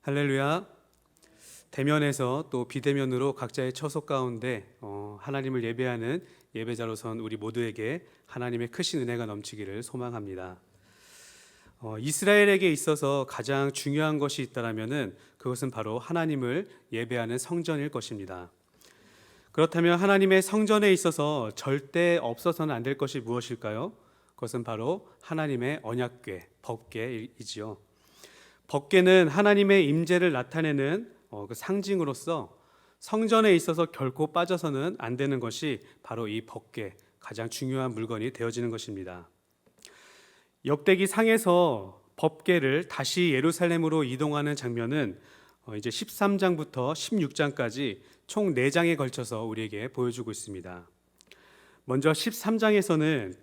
할렐루야. 대면에서 또 비대면으로 각자의 처소 가운데 하나님을 예배하는 예배자로선 우리 모두에게 하나님의 크신 은혜가 넘치기를 소망합니다. 이스라엘에게 있어서 가장 중요한 것이 있다라면은 그것은 바로 하나님을 예배하는 성전일 것입니다. 그렇다면 하나님의 성전에 있어서 절대 없어서는 안 될 것이 무엇일까요? 그것은 바로 하나님의 언약궤, 법궤이지요. 법궤는 하나님의 임재를 나타내는 그 상징으로서 성전에 있어서 결코 빠져서는 안 되는 것이 바로 이 법궤, 가장 중요한 물건이 되어지는 것입니다. 역대기 상에서 법궤를 다시 예루살렘으로 이동하는 장면은 이제 13장부터 16장까지 총 4장에 걸쳐서 우리에게 보여주고 있습니다. 먼저 13장에서는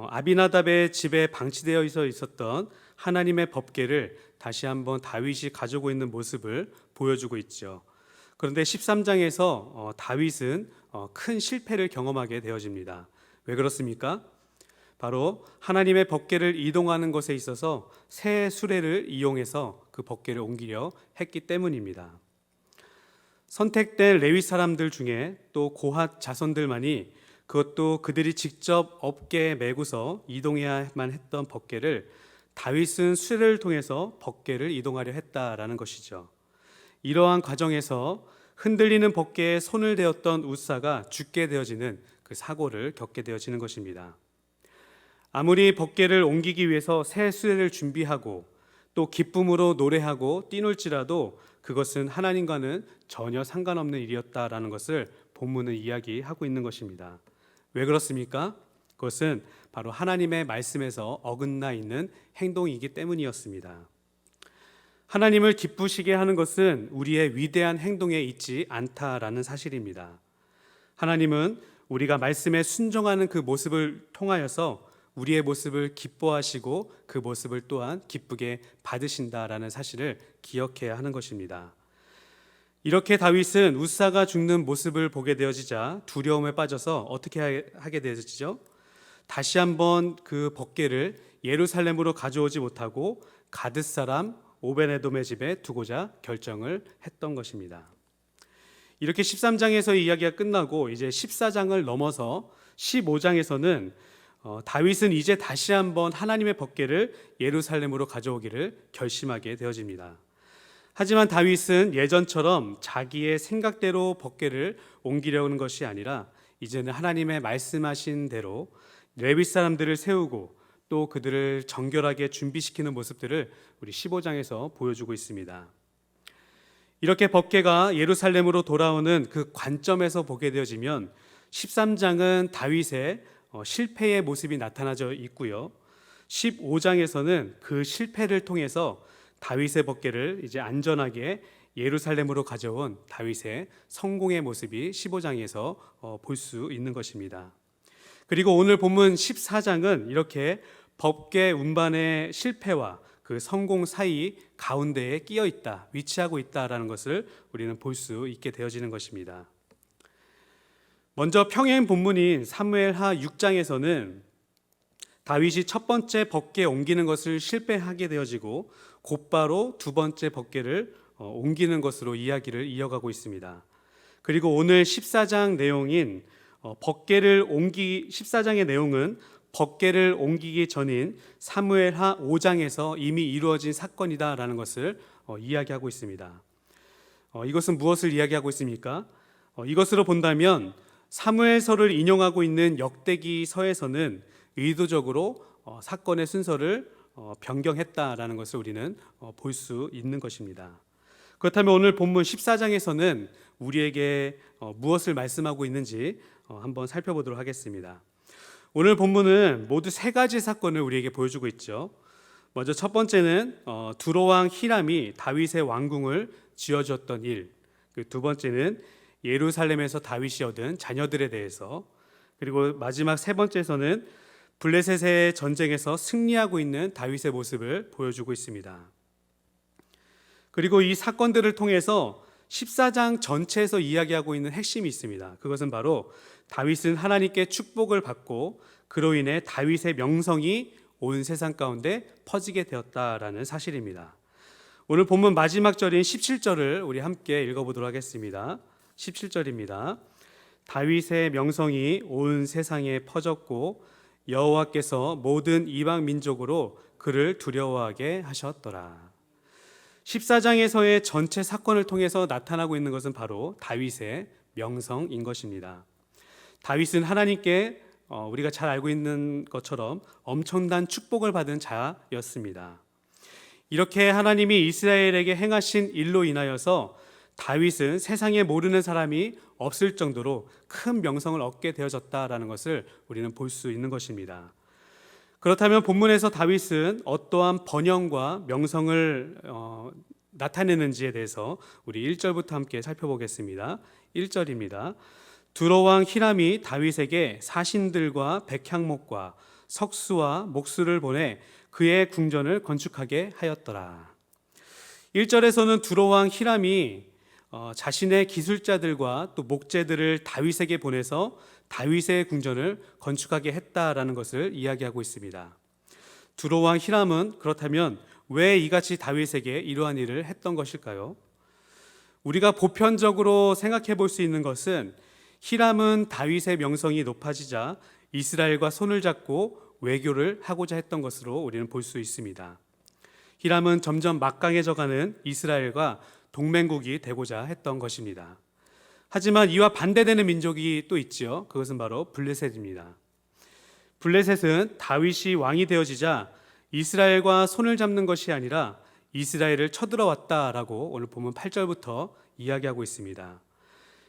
아비나답의 집에 방치되어 있었던 하나님의 법궤를 다시 한번 다윗이 가지고 있는 모습을 보여주고 있죠. 그런데 13장에서 다윗은 큰 실패를 경험하게 되어집니다. 왜 그렇습니까? 바로 하나님의 법궤를 이동하는 것에 있어서 새 수레를 이용해서 그 법궤를 옮기려 했기 때문입니다. 선택된 레위 사람들 중에 또 고핫 자손들만이 그것도 그들이 직접 업계에 메고서 이동해야만 했던 법궤를 다윗은 수레를 통해서 법궤를 이동하려 했다라는 것이죠. 이러한 과정에서 흔들리는 법궤에 손을 대었던 웃사가 죽게 되어지는 그 사고를 겪게 되어지는 것입니다. 아무리 법궤를 옮기기 위해서 새 수레를 준비하고 또 기쁨으로 노래하고 뛰놀지라도 그것은 하나님과는 전혀 상관없는 일이었다라는 것을 본문은 이야기하고 있는 것입니다. 왜 그렇습니까? 그것은 바로 하나님의 말씀에서 어긋나 있는 행동이기 때문이었습니다. 하나님을 기쁘시게 하는 것은 우리의 위대한 행동에 있지 않다라는 사실입니다. 하나님은 우리가 말씀에 순종하는 그 모습을 통하여서 우리의 모습을 기뻐하시고 그 모습을 또한 기쁘게 받으신다라는 사실을 기억해야 하는 것입니다. 이렇게 다윗은 웃사가 죽는 모습을 보게 되어지자 두려움에 빠져서 어떻게 하게 되어지죠? 다시 한번 그 법궤를 예루살렘으로 가져오지 못하고 가드 사람 오베네돔의 집에 두고자 결정을 했던 것입니다. 이렇게 13장에서 이야기가 끝나고 이제 14장을 넘어서 15장에서는 다윗은 이제 다시 한번 하나님의 법궤를 예루살렘으로 가져오기를 결심하게 되어집니다. 하지만 다윗은 예전처럼 자기의 생각대로 법궤를 옮기려는 것이 아니라 이제는 하나님의 말씀하신 대로 레위 사람들을 세우고 또 그들을 정결하게 준비시키는 모습들을 우리 15장에서 보여주고 있습니다. 이렇게 법궤가 예루살렘으로 돌아오는 그 관점에서 보게 되어지면 13장은 다윗의 실패의 모습이 나타나져 있고요. 15장에서는 그 실패를 통해서 다윗의 법궤를 이제 안전하게 예루살렘으로 가져온 다윗의 성공의 모습이 15장에서 볼 수 있는 것입니다. 그리고 오늘 본문 14장은 이렇게 법궤 운반의 실패와 그 성공 사이 가운데에 끼어 있다, 위치하고 있다라는 것을 우리는 볼 수 있게 되어지는 것입니다. 먼저 평행 본문인 사무엘하 6장에서는 다윗이 첫 번째 법궤 옮기는 것을 실패하게 되어지고 곧바로 두 번째 법궤를 옮기는 것으로 이야기를 이어가고 있습니다. 그리고 오늘 14장 내용인 14장의 내용은 법궤를 옮기기 전인 사무엘하 5장에서 이미 이루어진 사건이다라는 것을 이야기하고 있습니다. 이것은 무엇을 이야기하고 있습니까? 이것으로 본다면 사무엘서를 인용하고 있는 역대기서에서는 의도적으로 사건의 순서를 변경했다라는 것을 우리는 볼 수 있는 것입니다. 그렇다면 오늘 본문 14장에서는 우리에게 무엇을 말씀하고 있는지 한번 살펴보도록 하겠습니다. 오늘 본문은 모두 3가지 사건을 우리에게 보여주고 있죠. 먼저 첫 번째는 두로왕 히람이 다윗의 왕궁을 지어주었던 일, 그 두 번째는 예루살렘에서 다윗이 얻은 자녀들에 대해서, 그리고 마지막 세 번째에서는 블레셋의 전쟁에서 승리하고 있는 다윗의 모습을 보여주고 있습니다. 그리고 이 사건들을 통해서 14장 전체에서 이야기하고 있는 핵심이 있습니다. 그것은 바로 다윗은 하나님께 축복을 받고 그로 인해 다윗의 명성이 온 세상 가운데 퍼지게 되었다라는 사실입니다. 오늘 본문 마지막 절인 17절을 우리 함께 읽어보도록 하겠습니다. 17절입니다. 다윗의 명성이 온 세상에 퍼졌고 여호와께서 모든 이방 민족으로 그를 두려워하게 하셨더라. 14장에서의 전체 사건을 통해서 나타나고 있는 것은 바로 다윗의 명성인 것입니다. 다윗은 하나님께 우리가 잘 알고 있는 것처럼 엄청난 축복을 받은 자였습니다. 이렇게 하나님이 이스라엘에게 행하신 일로 인하여서 다윗은 세상에 모르는 사람이 없을 정도로 큰 명성을 얻게 되어졌다라는 것을 우리는 볼 수 있는 것입니다. 그렇다면 본문에서 다윗은 어떠한 번영과 명성을 나타내는지에 대해서 우리 1절부터 함께 살펴보겠습니다. 1절입니다. 두로왕 히람이 다윗에게 사신들과 백향목과 석수와 목수를 보내 그의 궁전을 건축하게 하였더라. 1절에서는 두로왕 히람이 자신의 기술자들과 또 목재들을 다윗에게 보내서 다윗의 궁전을 건축하게 했다라는 것을 이야기하고 있습니다. 두로왕 히람은 그렇다면 왜 이같이 다윗에게 이러한 일을 했던 것일까요? 우리가 보편적으로 생각해 볼 수 있는 것은 히람은 다윗의 명성이 높아지자 이스라엘과 손을 잡고 외교를 하고자 했던 것으로 우리는 볼 수 있습니다. 히람은 점점 막강해져가는 이스라엘과 동맹국이 되고자 했던 것입니다. 하지만 이와 반대되는 민족이 또 있죠. 그것은 바로 블레셋입니다. 블레셋은 다윗이 왕이 되어지자 이스라엘과 손을 잡는 것이 아니라 이스라엘을 쳐들어왔다라고 오늘 본문 8절부터 이야기하고 있습니다.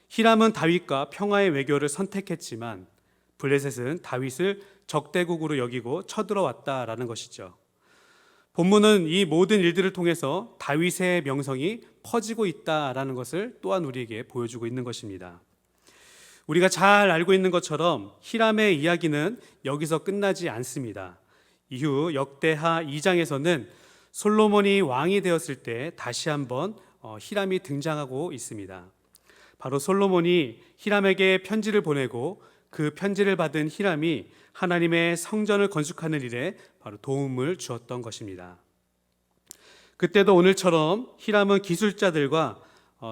히람은 다윗과 평화의 외교를 선택했지만 블레셋은 다윗을 적대국으로 여기고 쳐들어왔다라는 것이죠. 본문은 이 모든 일들을 통해서 다윗의 명성이 퍼지고 있다라는 것을 또한 우리에게 보여주고 있는 것입니다. 우리가 잘 알고 있는 것처럼 히람의 이야기는 여기서 끝나지 않습니다. 이후 역대하 2장에서는 솔로몬이 왕이 되었을 때 다시 한번 히람이 등장하고 있습니다. 바로 솔로몬이 히람에게 편지를 보내고 그 편지를 받은 히람이 하나님의 성전을 건축하는 일에 바로 도움을 주었던 것입니다. 그때도 오늘처럼 히람은 기술자들과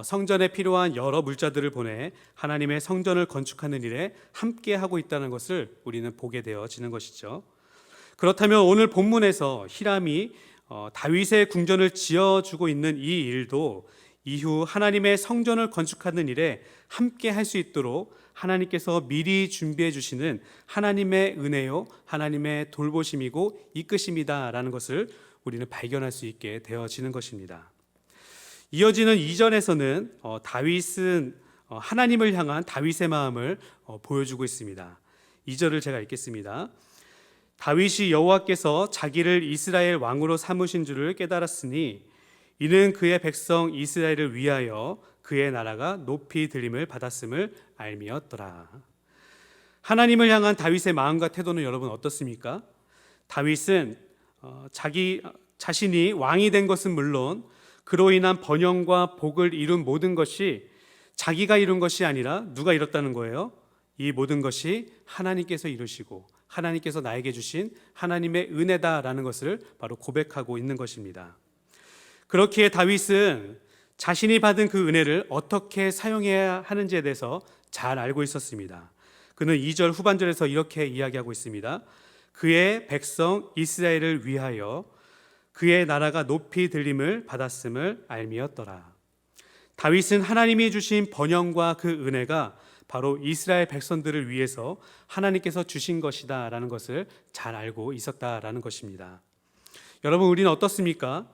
성전에 필요한 여러 물자들을 보내 하나님의 성전을 건축하는 일에 함께 하고 있다는 것을 우리는 보게 되어지는 것이죠. 그렇다면 오늘 본문에서 히람이 다윗의 궁전을 지어주고 있는 이 일도 이후 하나님의 성전을 건축하는 일에 함께 할 수 있도록 하나님께서 미리 준비해 주시는 하나님의 은혜요, 하나님의 돌보심이고 이끄심이다라는 것을 우리는 발견할 수 있게 되어지는 것입니다. 이어지는 2절에서는 다윗은 하나님을 향한 다윗의 마음을 보여주고 있습니다. 2절을 제가 읽겠습니다. 다윗이 여호와께서 자기를 이스라엘 왕으로 삼으신 줄을 깨달았으니 이는 그의 백성 이스라엘을 위하여 그의 나라가 높이 들림을 받았음을 알미었더라. 하나님을 향한 다윗의 마음과 태도는 여러분 어떻습니까? 다윗은 자기 자신이 왕이 된 것은 물론 그로 인한 번영과 복을 이룬 모든 것이 자기가 이룬 것이 아니라 누가 이뤘다는 거예요? 이 모든 것이 하나님께서 이루시고 하나님께서 나에게 주신 하나님의 은혜다라는 것을 바로 고백하고 있는 것입니다. 그렇기에 다윗은 자신이 받은 그 은혜를 어떻게 사용해야 하는지에 대해서 잘 알고 있었습니다. 그는 2절 후반절에서 이렇게 이야기하고 있습니다. 그의 백성 이스라엘을 위하여 그의 나라가 높이 들림을 받았음을 알미었더라. 다윗은 하나님이 주신 번영과 그 은혜가 바로 이스라엘 백성들을 위해서 하나님께서 주신 것이다 라는 것을 잘 알고 있었다라는 것입니다. 여러분, 우리는 어떻습니까?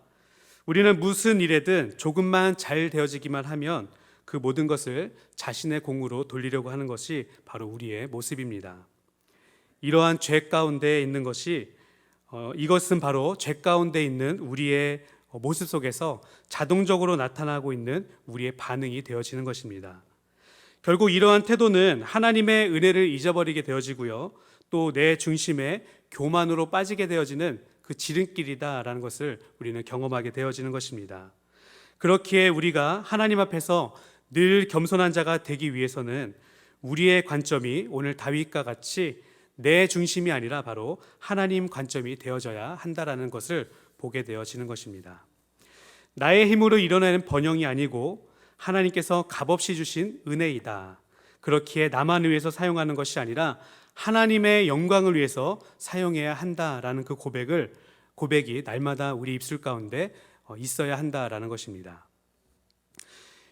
우리는 무슨 일에든 조금만 잘 되어지기만 하면 그 모든 것을 자신의 공으로 돌리려고 하는 것이 바로 우리의 모습입니다. 이러한 죄 가운데 있는 것이 이것은 바로 죄 가운데 있는 우리의 모습 속에서 자동적으로 나타나고 있는 우리의 반응이 되어지는 것입니다. 결국 이러한 태도는 하나님의 은혜를 잊어버리게 되어지고요, 또 내 중심에 교만으로 빠지게 되어지는 그 지름길이다라는 것을 우리는 경험하게 되어지는 것입니다. 그렇기에 우리가 하나님 앞에서 늘 겸손한 자가 되기 위해서는 우리의 관점이 오늘 다윗과 같이 내 중심이 아니라 바로 하나님 관점이 되어져야 한다라는 것을 보게 되어지는 것입니다. 나의 힘으로 이뤄내는 번영이 아니고 하나님께서 값없이 주신 은혜이다. 그렇기에 나만 위해서 사용하는 것이 아니라 하나님의 영광을 위해서 사용해야 한다라는 그 고백이 날마다 우리 입술 가운데 있어야 한다라는 것입니다.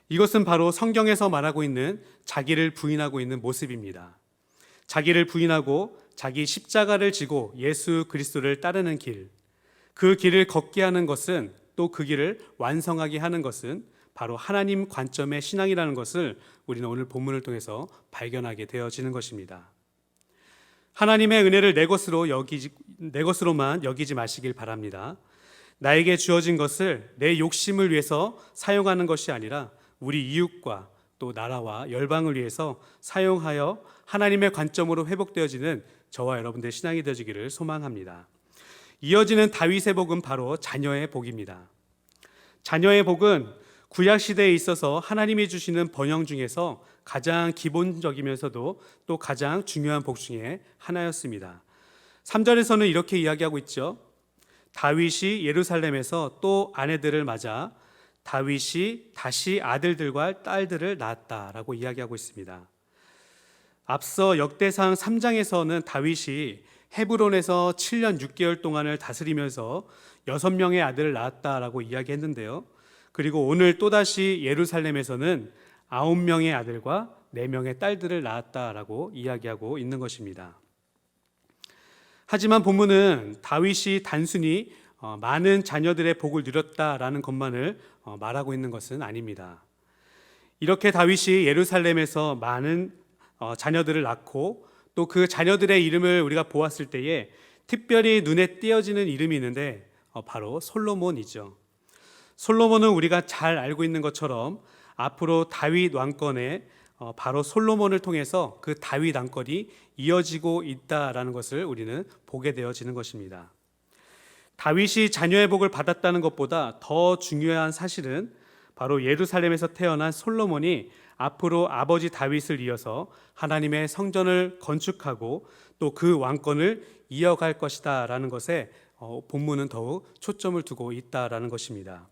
이것은 바로 성경에서 말하고 있는 자기를 부인하고 있는 모습입니다. 자기를 부인하고 자기 십자가를 지고 예수 그리스도를 따르는 길, 그 길을 걷게 하는 것은, 또 그 길을 완성하게 하는 것은 바로 하나님 관점의 신앙이라는 것을 우리는 오늘 본문을 통해서 발견하게 되어지는 것입니다. 하나님의 은혜를 내 것으로만 여기지 마시길 바랍니다. 나에게 주어진 것을 내 욕심을 위해서 사용하는 것이 아니라 우리 이웃과 또 나라와 열방을 위해서 사용하여 하나님의 관점으로 회복되어지는 저와 여러분들의 신앙이 되어지기를 소망합니다. 이어지는 다윗의 복은 바로 자녀의 복입니다. 자녀의 복은 구약시대에 있어서 하나님이 주시는 번영 중에서 가장 기본적이면서도 또 가장 중요한 복 중에 하나였습니다. 3절에서는 이렇게 이야기하고 있죠. 다윗이 예루살렘에서 또 아내들을 맞아 다윗이 다시 아들들과 딸들을 낳았다라고 이야기하고 있습니다. 앞서 역대상 3장에서는 다윗이 헤브론에서 7년 6개월 동안을 다스리면서 6명의 아들을 낳았다라고 이야기했는데요. 그리고 오늘 또다시 예루살렘에서는 9명의 아들과 4명의 딸들을 낳았다라고 이야기하고 있는 것입니다. 하지만 본문은 다윗이 단순히 많은 자녀들의 복을 누렸다라는 것만을 말하고 있는 것은 아닙니다. 이렇게 다윗이 예루살렘에서 많은 자녀들을 낳고 또 그 자녀들의 이름을 우리가 보았을 때에 특별히 눈에 띄어지는 이름이 있는데 바로 솔로몬이죠. 솔로몬은 우리가 잘 알고 있는 것처럼 앞으로 다윗 왕권에 바로 솔로몬을 통해서 그 다윗 왕권이 이어지고 있다라는 것을 우리는 보게 되어지는 것입니다. 다윗이 자녀의 복을 받았다는 것보다 더 중요한 사실은 바로 예루살렘에서 태어난 솔로몬이 앞으로 아버지 다윗을 이어서 하나님의 성전을 건축하고 또 그 왕권을 이어갈 것이다 라는 것에 본문은 더욱 초점을 두고 있다라는 것입니다.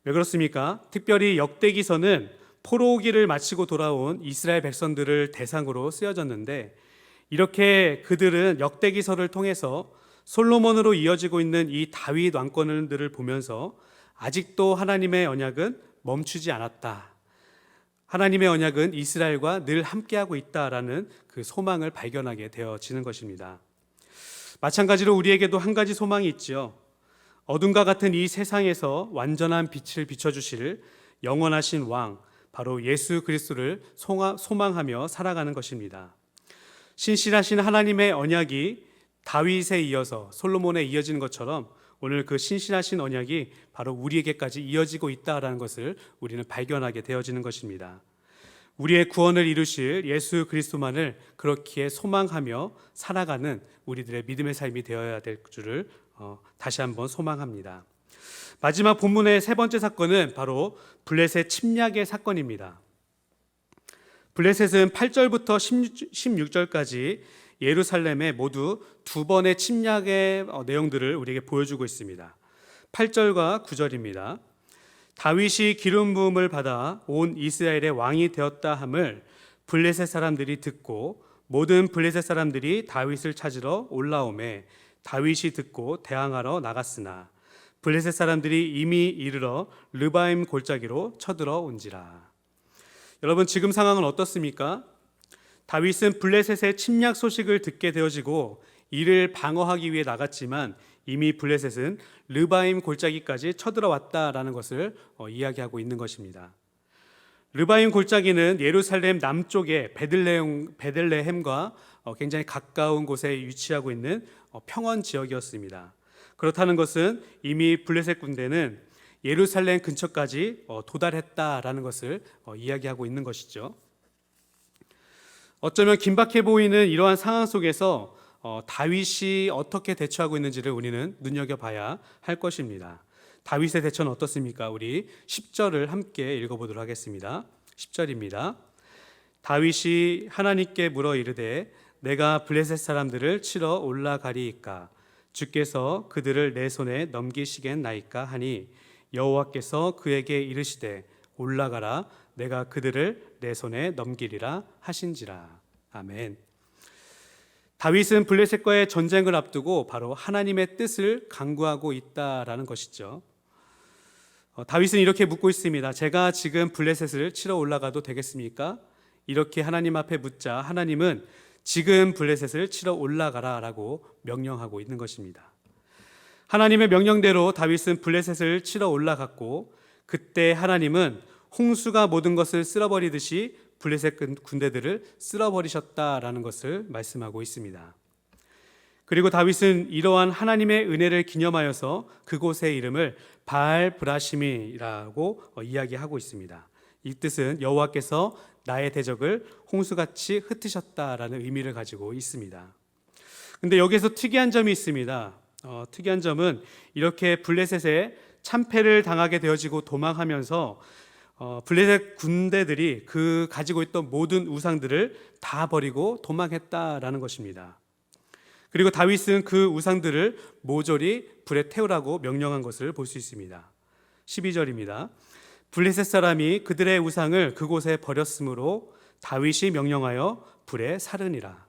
왜 그렇습니까? 특별히 역대기서는 포로기를 마치고 돌아온 이스라엘 백성들을 대상으로 쓰여졌는데, 이렇게 그들은 역대기서를 통해서 솔로몬으로 이어지고 있는 이 다윗 왕권들을 보면서 아직도 하나님의 언약은 멈추지 않았다, 하나님의 언약은 이스라엘과 늘 함께하고 있다라는 그 소망을 발견하게 되어지는 것입니다. 마찬가지로 우리에게도 한 가지 소망이 있죠. 어둠과 같은 이 세상에서 완전한 빛을 비춰주실 영원하신 왕, 바로 예수 그리스도를 소망하며 살아가는 것입니다. 신실하신 하나님의 언약이 다윗에 이어서 솔로몬에 이어지는 것처럼 오늘 그 신실하신 언약이 바로 우리에게까지 이어지고 있다라는 것을 우리는 발견하게 되어지는 것입니다. 우리의 구원을 이루실 예수 그리스도만을 그렇게 소망하며 살아가는 우리들의 믿음의 삶이 되어야 될 줄을 다시 한번 소망합니다. 마지막 본문의 세 번째 사건은 바로 블레셋 침략의 사건입니다. 블레셋은 8절부터 16절까지 예루살렘에 모두 2번의 침략의 내용들을 우리에게 보여주고 있습니다. 8절과 9절입니다. 다윗이 기름 부음을 받아 온 이스라엘의 왕이 되었다 함을 블레셋 사람들이 듣고 모든 블레셋 사람들이 다윗을 찾으러 올라오매 다윗이 듣고 대항하러 나갔으나 블레셋 사람들이 이미 이르러 르바임 골짜기로 쳐들어 온지라. 여러분, 지금 상황은 어떻습니까? 다윗은 블레셋의 침략 소식을 듣게 되어지고 이를 방어하기 위해 나갔지만 이미 블레셋은 르바임 골짜기까지 쳐들어왔다라는 것을 이야기하고 있는 것입니다. 르바임 골짜기는 예루살렘 남쪽의 베들레헴과 굉장히 가까운 곳에 위치하고 있는 평원 지역이었습니다. 그렇다는 것은 이미 블레셋 군대는 예루살렘 근처까지 도달했다라는 것을 이야기하고 있는 것이죠. 어쩌면 긴박해 보이는 이러한 상황 속에서 다윗이 어떻게 대처하고 있는지를 우리는 눈여겨봐야 할 것입니다. 다윗의 대처는 어떻습니까? 우리 10절을 함께 읽어보도록 하겠습니다. 10절입니다. 다윗이 하나님께 물어 이르되 내가 블레셋 사람들을 치러 올라가리이까? 주께서 그들을 내 손에 넘기시겠나이까 하니 여호와께서 그에게 이르시되 올라가라 내가 그들을 내 손에 넘기리라 하신지라. 아멘. 다윗은 블레셋과의 전쟁을 앞두고 바로 하나님의 뜻을 간구하고 있다라는 것이죠. 다윗은 이렇게 묻고 있습니다. 제가 지금 블레셋을 치러 올라가도 되겠습니까? 이렇게 하나님 앞에 묻자 하나님은 지금 블레셋을 치러 올라가라 라고 명령하고 있는 것입니다. 하나님의 명령대로 다윗은 블레셋을 치러 올라갔고, 그때 하나님은 홍수가 모든 것을 쓸어버리듯이 블레셋 군대들을 쓸어버리셨다라는 것을 말씀하고 있습니다. 그리고 다윗은 이러한 하나님의 은혜를 기념하여서 그곳의 이름을 바알 브라심이라고 이야기하고 있습니다. 이 뜻은 여호와께서 나의 대적을 홍수같이 흩으셨다라는 의미를 가지고 있습니다. 근데 여기에서 특이한 점이 있습니다. 특이한 점은 이렇게 블레셋에 참패를 당하게 되어지고 도망하면서 블레셋 군대들이 그 가지고 있던 모든 우상들을 다 버리고 도망했다라는 것입니다. 그리고 다윗은 그 우상들을 모조리 불에 태우라고 명령한 것을 볼 수 있습니다. 12절입니다. 블레셋 사람이 그들의 우상을 그곳에 버렸으므로 다윗이 명령하여 불에 사르니라.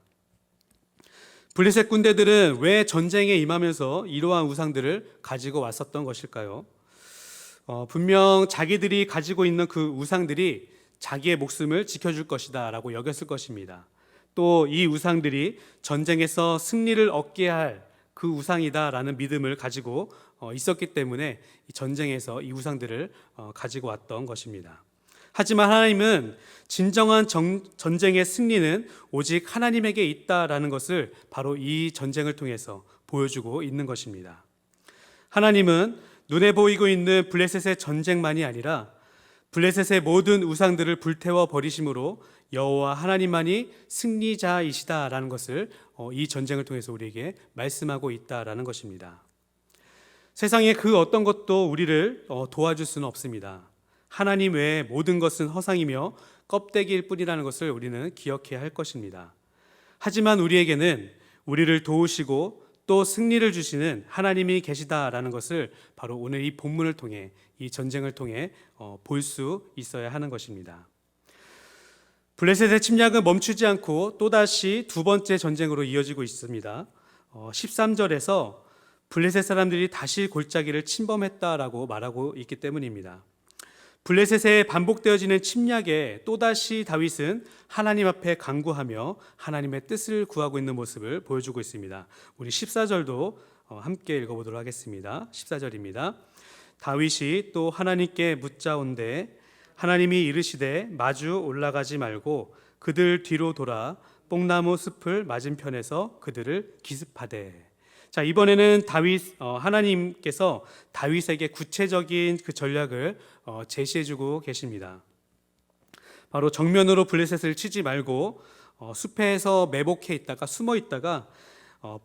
블레셋 군대들은 왜 전쟁에 임하면서 이러한 우상들을 가지고 왔었던 것일까요? 분명 자기들이 가지고 있는 그 우상들이 자기의 목숨을 지켜줄 것이다 라고 여겼을 것입니다. 또 이 우상들이 전쟁에서 승리를 얻게 할 그 우상이다 라는 믿음을 가지고 있었기 때문에 전쟁에서 이 우상들을 가지고 왔던 것입니다. 하지만 하나님은 진정한 전쟁의 승리는 오직 하나님에게 있다라는 것을 바로 이 전쟁을 통해서 보여주고 있는 것입니다. 하나님은 눈에 보이고 있는 블레셋의 전쟁만이 아니라 블레셋의 모든 우상들을 불태워 버리심으로 여호와 하나님만이 승리자이시다라는 것을 이 전쟁을 통해서 우리에게 말씀하고 있다라는 것입니다. 세상의 그 어떤 것도 우리를 도와줄 수는 없습니다. 하나님 외에 모든 것은 허상이며 껍데기일 뿐이라는 것을 우리는 기억해야 할 것입니다. 하지만 우리에게는 우리를 도우시고 또 승리를 주시는 하나님이 계시다라는 것을 바로 오늘 이 본문을 통해, 이 전쟁을 통해 볼 수 있어야 하는 것입니다. 블레셋의 침략은 멈추지 않고 또다시 두 번째 전쟁으로 이어지고 있습니다. 13절에서 블레셋 사람들이 다시 골짜기를 침범했다라고 말하고 있기 때문입니다. 블레셋에 반복되어지는 침략에 또다시 다윗은 하나님 앞에 간구하며 하나님의 뜻을 구하고 있는 모습을 보여주고 있습니다. 우리 14절도 함께 읽어보도록 하겠습니다. 14절입니다. 다윗이 또 하나님께 묻자온대 하나님이 이르시되 마주 올라가지 말고 그들 뒤로 돌아 뽕나무 숲을 맞은편에서 그들을 기습하되. 자, 이번에는 하나님께서 다윗에게 구체적인 그 전략을 제시해주고 계십니다. 바로 정면으로 블레셋을 치지 말고 숲에서 매복해 있다가 숨어 있다가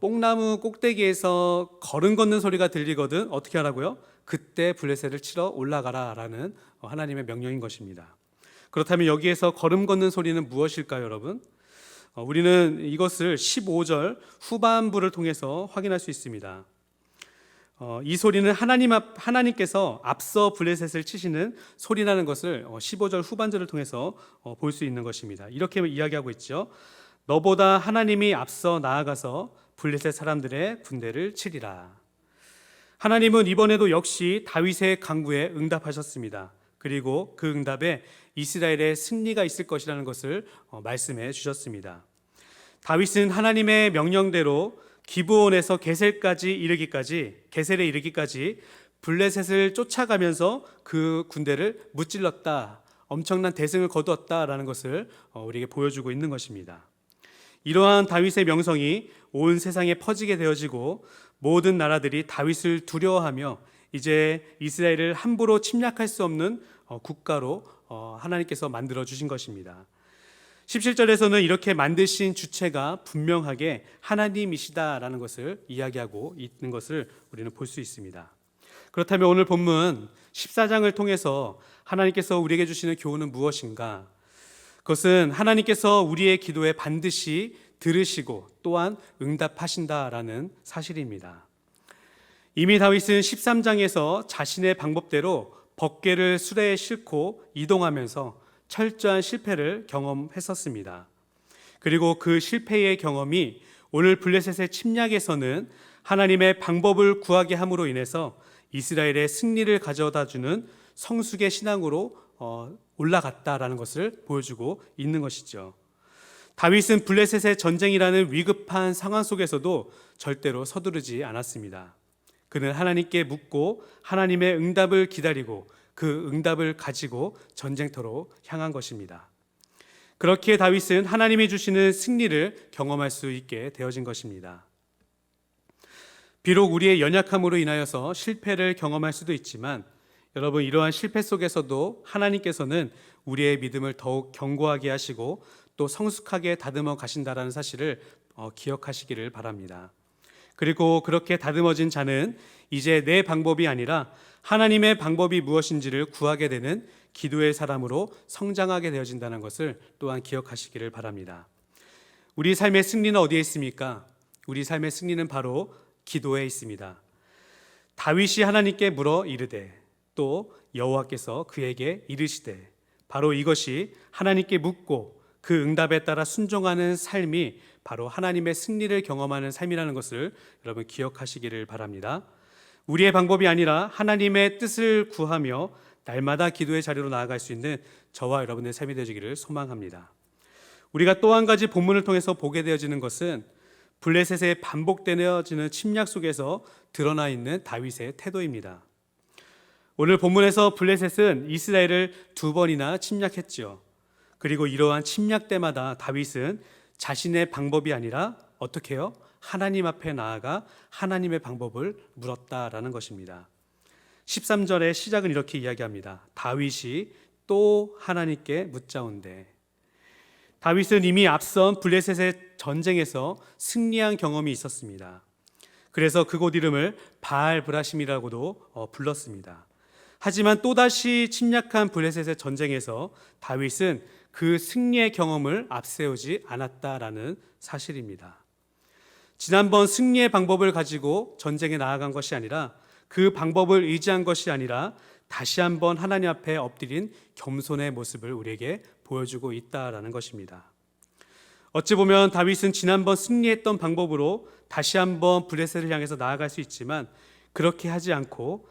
뽕나무 꼭대기에서 걸음 걷는 소리가 들리거든 어떻게 하라고요? 그때 블레셋을 치러 올라가라라는 하나님의 명령인 것입니다. 그렇다면 여기에서 걸음 걷는 소리는 무엇일까요, 여러분? 우리는 이것을 15절 후반부를 통해서 확인할 수 있습니다. 이 소리는 하나님께서 앞서 블레셋을 치시는 소리라는 것을 15절 후반절을 통해서 볼 수 있는 것입니다. 이렇게 이야기하고 있죠. 너보다 하나님이 앞서 나아가서 블레셋 사람들의 군대를 치리라. 하나님은 이번에도 역시 다윗의 간구에 응답하셨습니다. 그리고 그 응답에 이스라엘의 승리가 있을 것이라는 것을 말씀해 주셨습니다. 다윗은 하나님의 명령대로 기브온에서 게셀에 이르기까지 블레셋을 쫓아가면서 그 군대를 무찔렀다, 엄청난 대승을 거두었다라는 것을 우리에게 보여주고 있는 것입니다. 이러한 다윗의 명성이 온 세상에 퍼지게 되어지고 모든 나라들이 다윗을 두려워하며 이제 이스라엘을 함부로 침략할 수 없는 국가로 하나님께서 만들어 주신 것입니다. 17절에서는 이렇게 만드신 주체가 분명하게 하나님이시다라는 것을 이야기하고 있는 것을 우리는 볼 수 있습니다. 그렇다면 오늘 본문 14장을 통해서 하나님께서 우리에게 주시는 교훈은 무엇인가? 그것은 하나님께서 우리의 기도에 반드시 들으시고 또한 응답하신다라는 사실입니다. 이미 다윗은 13장에서 자신의 방법대로 법궤를 수레에 싣고 이동하면서 철저한 실패를 경험했었습니다. 그리고 그 실패의 경험이 오늘 블레셋의 침략에서는 하나님의 방법을 구하게 함으로 인해서 이스라엘의 승리를 가져다 주는 성숙의 신앙으로 올라갔다라는 것을 보여주고 있는 것이죠. 다윗은 블레셋의 전쟁이라는 위급한 상황 속에서도 절대로 서두르지 않았습니다. 그는 하나님께 묻고 하나님의 응답을 기다리고 그 응답을 가지고 전쟁터로 향한 것입니다. 그렇기에 다윗은 하나님이 주시는 승리를 경험할 수 있게 되어진 것입니다. 비록 우리의 연약함으로 인하여서 실패를 경험할 수도 있지만 여러분, 이러한 실패 속에서도 하나님께서는 우리의 믿음을 더욱 견고하게 하시고 또 성숙하게 다듬어 가신다라는 사실을 기억하시기를 바랍니다. 그리고 그렇게 다듬어진 자는 이제 내 방법이 아니라 하나님의 방법이 무엇인지를 구하게 되는 기도의 사람으로 성장하게 되어진다는 것을 또한 기억하시기를 바랍니다. 우리 삶의 승리는 어디에 있습니까? 우리 삶의 승리는 바로 기도에 있습니다. 다윗이 하나님께 물어 이르되 또 여호와께서 그에게 이르시되, 바로 이것이 하나님께 묻고 그 응답에 따라 순종하는 삶이 바로 하나님의 승리를 경험하는 삶이라는 것을 여러분 기억하시기를 바랍니다. 우리의 방법이 아니라 하나님의 뜻을 구하며 날마다 기도의 자리로 나아갈 수 있는 저와 여러분의 삶이 되시기를 소망합니다. 우리가 또 한 가지 본문을 통해서 보게 되어지는 것은 블레셋의 반복되어지는 침략 속에서 드러나 있는 다윗의 태도입니다. 오늘 본문에서 블레셋은 이스라엘을 2번이나 침략했죠. 그리고 이러한 침략 때마다 다윗은 자신의 방법이 아니라 어떻게 해요? 하나님 앞에 나아가 하나님의 방법을 물었다라는 것입니다. 13절의 시작은 이렇게 이야기합니다. 다윗이 또 하나님께 묻자온대. 다윗은 이미 앞선 블레셋의 전쟁에서 승리한 경험이 있었습니다. 그래서 그곳 이름을 바알 브라심이라고도 불렀습니다. 하지만 또다시 침략한 블레셋의 전쟁에서 다윗은 그 승리의 경험을 앞세우지 않았다라는 사실입니다. 지난번 승리의 방법을 가지고 전쟁에 나아간 것이 아니라 그 방법을 의지한 것이 아니라 다시 한번 하나님 앞에 엎드린 겸손의 모습을 우리에게 보여주고 있다라는 것입니다. 어찌 보면 다윗은 지난번 승리했던 방법으로 다시 한번 블레셋을 향해서 나아갈 수 있지만 그렇게 하지 않고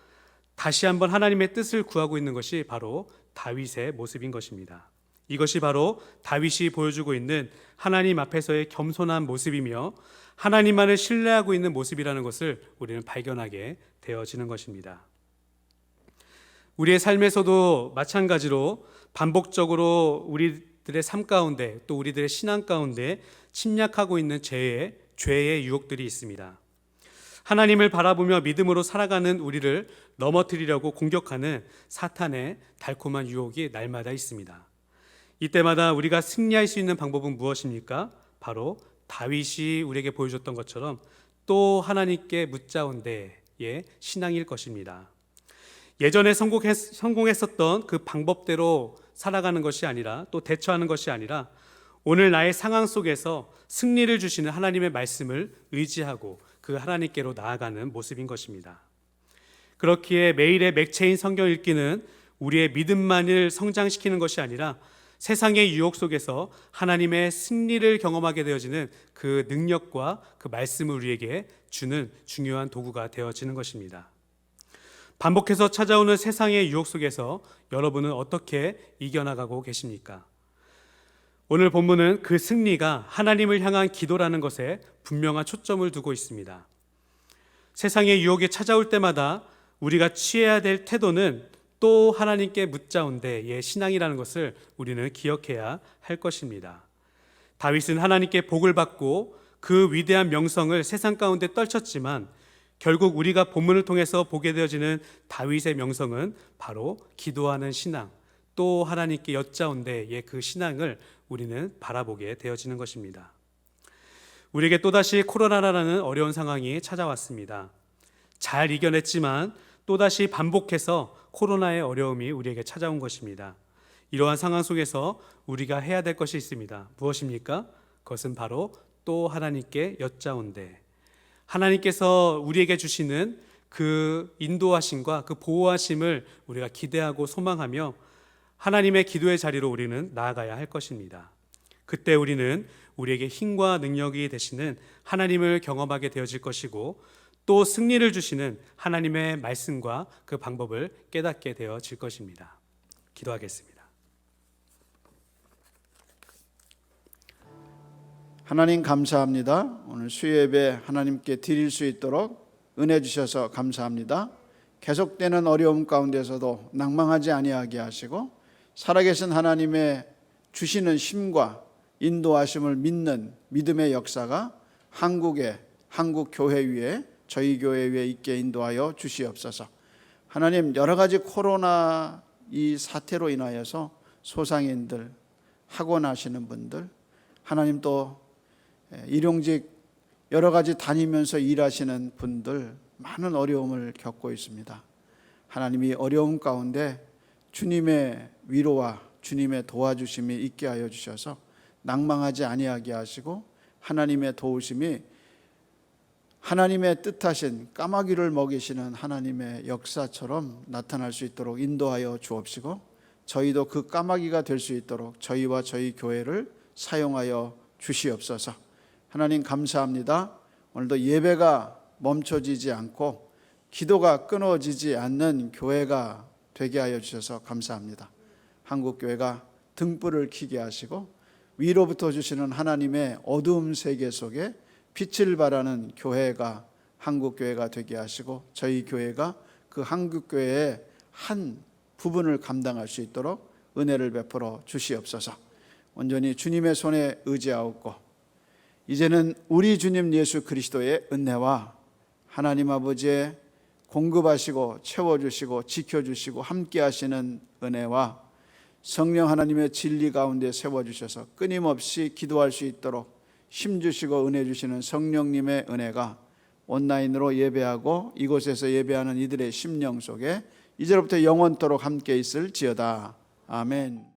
다시 한번 하나님의 뜻을 구하고 있는 것이 바로 다윗의 모습인 것입니다. 이것이 바로 다윗이 보여주고 있는 하나님 앞에서의 겸손한 모습이며 하나님만을 신뢰하고 있는 모습이라는 것을 우리는 발견하게 되어지는 것입니다. 우리의 삶에서도 마찬가지로 반복적으로 우리들의 삶 가운데 또 우리들의 신앙 가운데 침략하고 있는 죄의 유혹들이 있습니다. 하나님을 바라보며 믿음으로 살아가는 우리를 넘어뜨리려고 공격하는 사탄의 달콤한 유혹이 날마다 있습니다. 이때마다 우리가 승리할 수 있는 방법은 무엇입니까? 바로 다윗이 우리에게 보여줬던 것처럼 또 하나님께 묻자온대의 신앙일 것입니다. 예전에 성공했었던 그 방법대로 살아가는 것이 아니라 또 대처하는 것이 아니라 오늘 나의 상황 속에서 승리를 주시는 하나님의 말씀을 의지하고 그 하나님께로 나아가는 모습인 것입니다. 그렇기에 매일의 맥체인 성경 읽기는 우리의 믿음만을 성장시키는 것이 아니라 세상의 유혹 속에서 하나님의 승리를 경험하게 되어지는 그 능력과 그 말씀을 우리에게 주는 중요한 도구가 되어지는 것입니다. 반복해서 찾아오는 세상의 유혹 속에서 여러분은 어떻게 이겨나가고 계십니까? 오늘 본문은 그 승리가 하나님을 향한 기도라는 것에 분명한 초점을 두고 있습니다. 세상의 유혹이 찾아올 때마다 우리가 취해야 될 태도는 또 하나님께 묻자온대의 신앙이라는 것을 우리는 기억해야 할 것입니다. 다윗은 하나님께 복을 받고 그 위대한 명성을 세상 가운데 떨쳤지만 결국 우리가 본문을 통해서 보게 되어지는 다윗의 명성은 바로 기도하는 신앙, 또 하나님께 여짜온대의 그 신앙을 우리는 바라보게 되어지는 것입니다. 우리에게 또다시 코로나라는 어려운 상황이 찾아왔습니다. 잘 이겨냈지만 또다시 반복해서 코로나의 어려움이 우리에게 찾아온 것입니다. 이러한 상황 속에서 우리가 해야 될 것이 있습니다. 무엇입니까? 그것은 바로 또 하나님께 여짜온대. 하나님께서 우리에게 주시는 그 인도하심과 그 보호하심을 우리가 기대하고 소망하며 하나님의 기도의 자리로 우리는 나아가야 할 것입니다. 그때 우리는 우리에게 힘과 능력이 되시는 하나님을 경험하게 되어질 것이고 또 승리를 주시는 하나님의 말씀과 그 방법을 깨닫게 되어질 것입니다. 기도하겠습니다. 하나님 감사합니다. 오늘 수요예배 하나님께 드릴 수 있도록 은혜 주셔서 감사합니다. 계속되는 어려움 가운데서도 낭망하지 아니하게 하시고 살아계신 하나님의 주시는 힘과 인도하심을 믿는 믿음의 역사가 한국 교회 위에 저희 교회 위에 있게 인도하여 주시옵소서. 하나님, 여러 가지 코로나 이 사태로 인하여서 소상인들, 학원하시는 분들, 하나님 또 일용직 여러 가지 다니면서 일하시는 분들 많은 어려움을 겪고 있습니다. 하나님이 어려움 가운데 주님의 위로와 주님의 도와주심이 있게 하여 주셔서 낭망하지 아니하게 하시고 하나님의 도우심이 하나님의 뜻하신 까마귀를 먹이시는 하나님의 역사처럼 나타날 수 있도록 인도하여 주옵시고 저희도 그 까마귀가 될 수 있도록 저희와 저희 교회를 사용하여 주시옵소서. 하나님 감사합니다. 오늘도 예배가 멈춰지지 않고 기도가 끊어지지 않는 교회가 되게 하여 주셔서 감사합니다. 한국교회가 등불을 켜게 하시고 위로부터 주시는 하나님의 어두움 세계 속에 빛을 발하는 교회가 한국교회가 되게 하시고 저희 교회가 그 한국교회의 한 부분을 감당할 수 있도록 은혜를 베풀어 주시옵소서. 온전히 주님의 손에 의지하옵고 이제는 우리 주님 예수 그리스도의 은혜와 하나님 아버지의 공급하시고 채워주시고 지켜주시고 함께하시는 은혜와 성령 하나님의 진리 가운데 세워주셔서 끊임없이 기도할 수 있도록 힘주시고 은혜 주시는 성령님의 은혜가 온라인으로 예배하고 이곳에서 예배하는 이들의 심령 속에 이제로부터 영원토록 함께 있을지어다. 아멘.